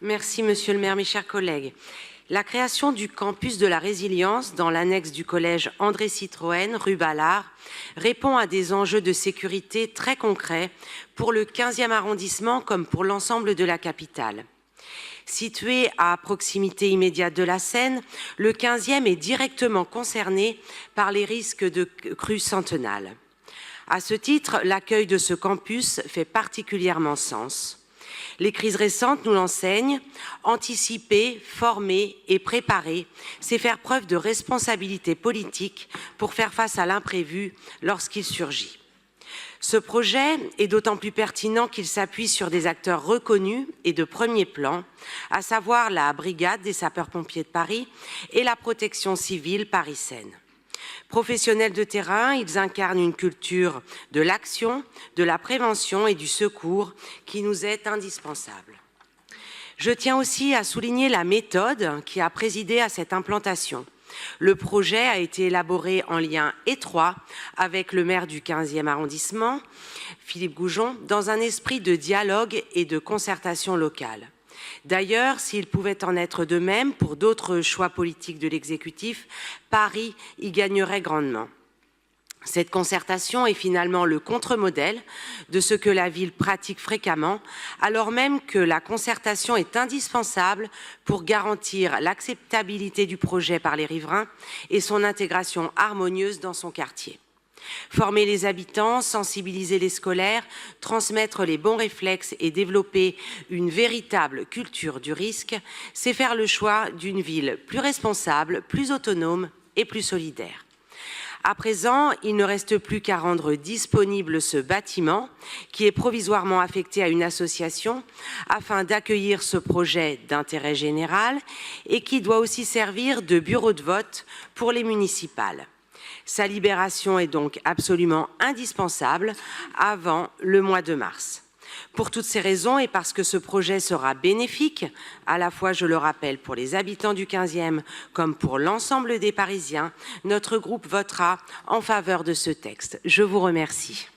Merci, Monsieur le maire, mes chers collègues. La création du campus de la résilience dans l'annexe du collège André Citroën, rue Ballard, répond à des enjeux de sécurité très concrets pour le 15e arrondissement comme pour l'ensemble de la capitale. Situé à proximité immédiate de la Seine, le 15e est directement concerné par les risques de crues centenales. À ce titre, l'accueil de ce campus fait particulièrement sens. Les crises récentes nous l'enseignent, anticiper, former et préparer, c'est faire preuve de responsabilité politique pour faire face à l'imprévu lorsqu'il surgit. Ce projet est d'autant plus pertinent qu'il s'appuie sur des acteurs reconnus et de premier plan, à savoir la Brigade des sapeurs-pompiers de Paris et la Protection civile Paris-Seine. Professionnels de terrain, ils incarnent une culture de l'action, de la prévention et du secours qui nous est indispensable. Je tiens aussi à souligner la méthode qui a présidé à cette implantation. Le projet a été élaboré en lien étroit avec le maire du 15e arrondissement, Philippe Goujon, dans un esprit de dialogue et de concertation locale. D'ailleurs, s'il pouvait en être de même pour d'autres choix politiques de l'exécutif, Paris y gagnerait grandement. Cette concertation est finalement le contre-modèle de ce que la ville pratique fréquemment, alors même que la concertation est indispensable pour garantir l'acceptabilité du projet par les riverains et son intégration harmonieuse dans son quartier. Former les habitants, sensibiliser les scolaires, transmettre les bons réflexes et développer une véritable culture du risque, c'est faire le choix d'une ville plus responsable, plus autonome et plus solidaire. À présent, il ne reste plus qu'à rendre disponible ce bâtiment qui est provisoirement affecté à une association afin d'accueillir ce projet d'intérêt général et qui doit aussi servir de bureau de vote pour les municipales. Sa libération est donc absolument indispensable avant le mois de mars. Pour toutes ces raisons et parce que ce projet sera bénéfique, à la fois, je le rappelle, pour les habitants du 15e comme pour l'ensemble des Parisiens, notre groupe votera en faveur de ce texte. Je vous remercie.